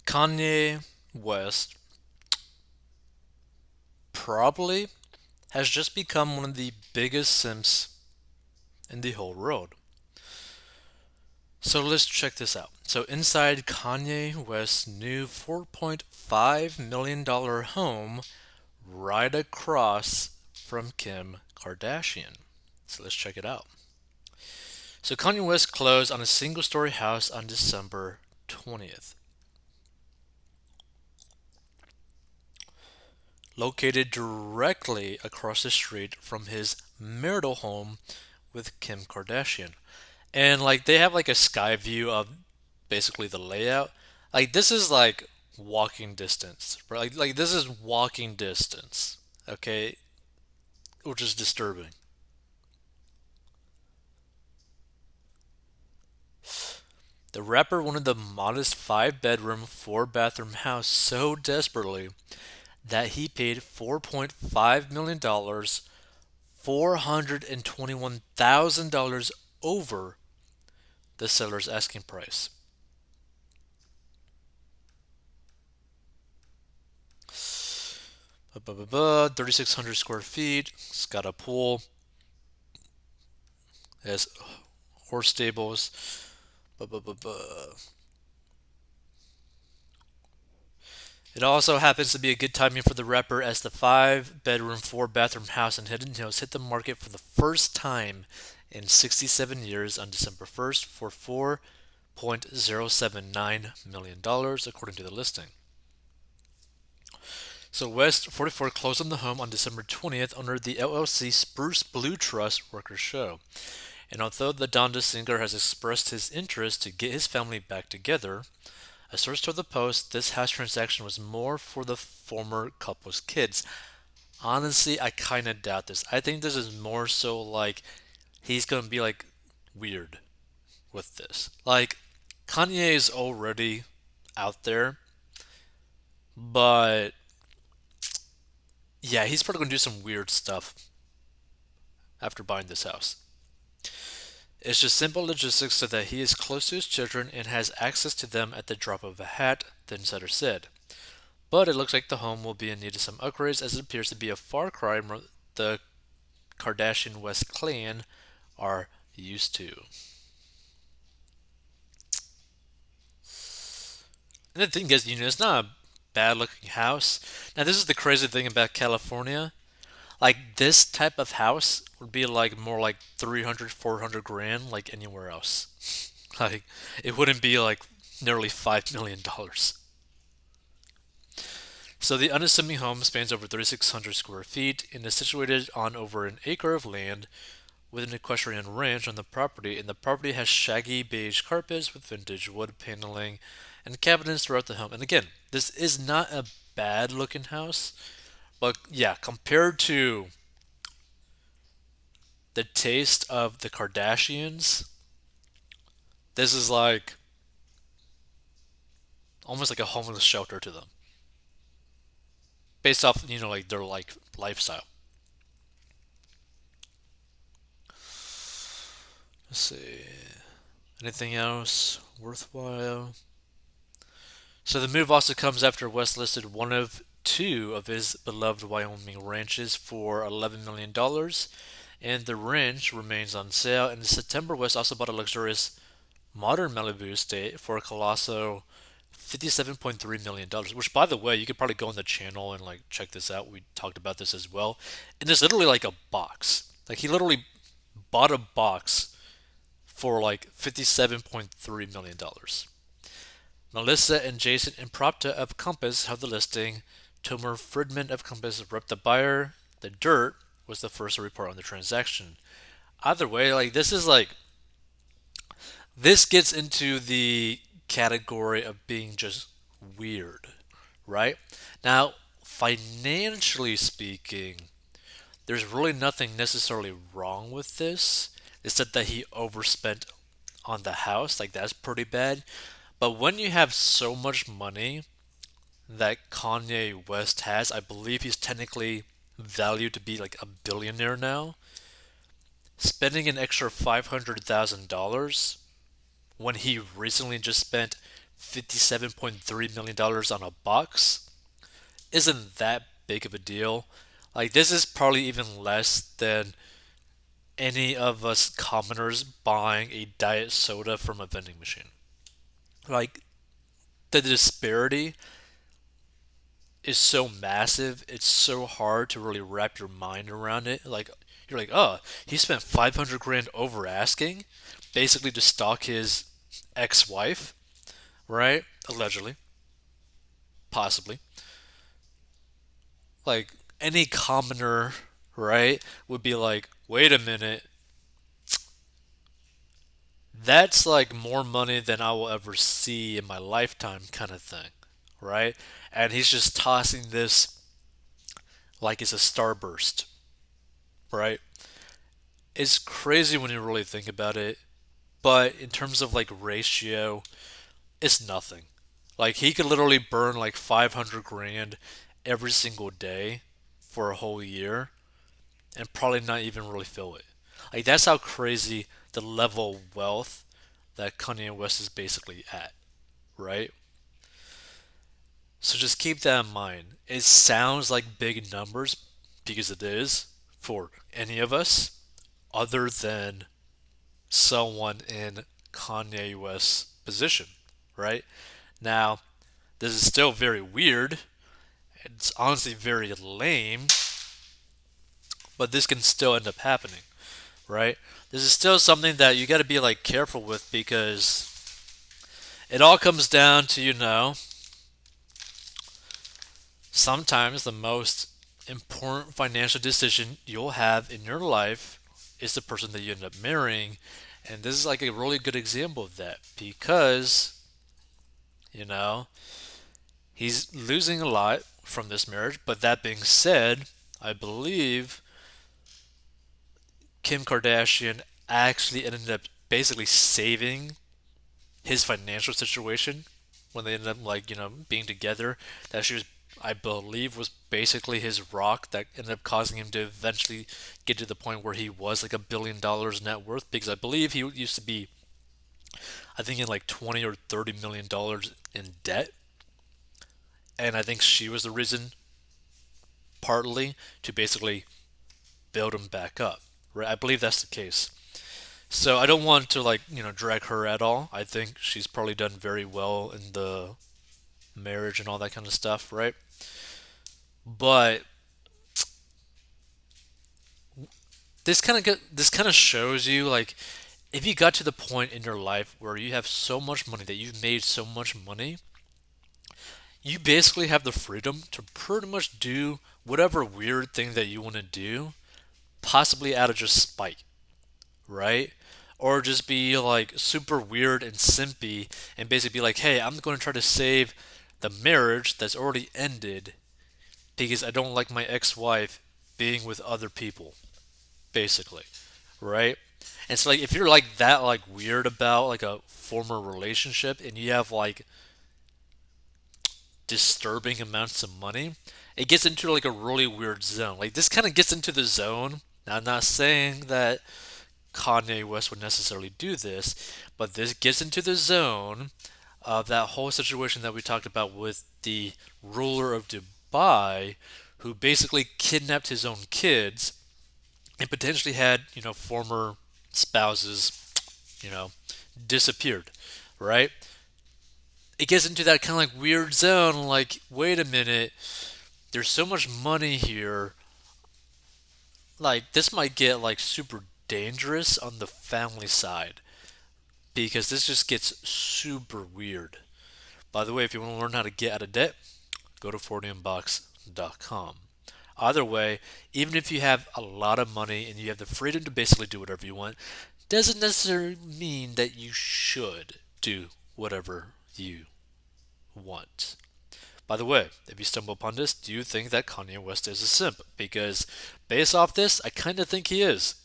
Kanye West probably has just become one of the biggest simps in the whole world. So let's check this out. So inside Kanye West's new $4.5 million home right across from Kim Kardashian. So let's check it out. So Kanye West closed on a single story house on December 20th. Located directly across the street from his marital home with Kim Kardashian. And like they have like a sky view of basically the layout. Like this is like walking distance, right? Like this is walking distance, okay? Which is disturbing. The rapper wanted the modest five-bedroom, four-bathroom house so desperately that he paid $4.5 million, $421,000 over the seller's asking price. 3,600 square feet. It's got a pool. It has horse stables. It also happens to be a good timing for the rapper as the five-bedroom, four-bathroom house in Hidden Hills hit the market for the first time in 67 years on December 1st for $4.079 million, according to the listing. So West 44 closed on the home on December 20th under the LLC Spruce Blue Trust Workers Show. And although the Donda singer has expressed his interest to get his family back together, a source told the Post this house transaction was more for the former couple's kids. Honestly, I kind of doubt this. I think this is more so like he's going to be like weird with this. Like, Kanye is already out there, but yeah, he's probably going to do some weird stuff after buying this house. It's just simple logistics so that he is close to his children and has access to them at the drop of a hat, the insider said. But it looks like the home will be in need of some upgrades as it appears to be a far cry from the Kardashian West clan are used to. And the thing is, it's not a bad looking house. Now, this is the crazy thing about California. Like, this type of house would be like more like 300, 400 grand, like anywhere else. Like, it wouldn't be like nearly $5 million. So the unassuming home spans over 3,600 square feet and is situated on over an acre of land with an equestrian ranch on the property, and the property has shaggy beige carpets with vintage wood paneling and cabinets throughout the home. And again, this is not a bad looking house, but yeah, compared to the taste of the Kardashians, this is like almost like a homeless shelter to them, based off like their like lifestyle. Let's see, anything else worthwhile? So the move also comes after West listed one of two of his beloved Wyoming ranches for $11 million, and the ranch remains on sale. In September, West also bought a luxurious modern Malibu estate for a colossal $57.3 million, which, by the way, you could probably go on the channel and like check this out. We talked about this as well. And it's literally like a box. Like he literally bought a box for like $57.3 million. Melissa and Jason Impropta of Compass held the listing. Tomer Friedman of Compass repped the buyer. The Dirt was the first to report on the transaction. Either way, like this gets into the category of being just weird, right? Now, financially speaking, there's really nothing necessarily wrong with this. It's that he overspent on the house, like that's pretty bad. But when you have so much money that Kanye West has, I believe he's technically valued to be like a billionaire now. Spending an extra $500,000 when he recently just spent $57.3 million on a box isn't that big of a deal. Like, this is probably even less than any of us commoners buying a diet soda from a vending machine. Like, the disparity is so massive, it's so hard to really wrap your mind around it. Like, you're like, oh, he spent 500 grand over asking, basically to stalk his ex-wife, right? Allegedly, possibly. Like, any commoner, right, would be like, wait a minute, that's like more money than I will ever see in my lifetime, kind of thing, right? And he's just tossing this like it's a starburst, right? It's crazy when you really think about it, but in terms of like ratio, it's nothing. Like, he could literally burn like 500 grand every single day for a whole year and probably not even really feel it. Like, that's how crazy the level of wealth that Kanye West is basically at, right? So just keep that in mind. It sounds like big numbers because it is for any of us other than someone in Kanye West's position, right? Now, this is still very weird. It's honestly very lame, but this can still end up happening, right? This is still something that you got to be like careful with because it all comes down to, sometimes the most important financial decision you'll have in your life is the person that you end up marrying. And this is like a really good example of that because, you know, he's losing a lot from this marriage. But that being said, I believe Kim Kardashian actually ended up basically saving his financial situation when they ended up, like, being together. That she was, I believe, was basically his rock that ended up causing him to eventually get to the point where he was like $1 billion net worth, because I believe he used to be, I think, in like 20 or $30 million in debt. And I think she was the reason, partly, to basically build him back up, right? I believe that's the case. So I don't want to, like, drag her at all. I think she's probably done very well in the marriage and all that kind of stuff, right? But this kind of shows you, like, if you got to the point in your life where you have so much money, that you've made so much money, you basically have the freedom to pretty much do whatever weird thing that you want to do, possibly out of just spite, right? Or just be like super weird and simpy and basically be like, hey, I'm going to try to save the marriage that's already ended because I don't like my ex-wife being with other people, basically, right? And so, like, if you're like that, like, weird about like a former relationship and you have like disturbing amounts of money, it gets into like a really weird zone. Like, this kind of gets into the zone. Now, I'm not saying that Kanye West would necessarily do this, but this gets into the zone of that whole situation that we talked about with the ruler of Dubai, who basically kidnapped his own kids and potentially had, former spouses, you know, disappeared, right? It gets into that kind of like weird zone, like, wait a minute, there's so much money here. Like, this might get like super dangerous on the family side because this just gets super weird. By the way, if you want to learn how to get out of debt, go to 40inbox.com. Either way, even if you have a lot of money and you have the freedom to basically do whatever you want, doesn't necessarily mean that you should do whatever you want. By the way, if you stumble upon this, do you think that Kanye West is a simp? Because based off this, I kind of think he is.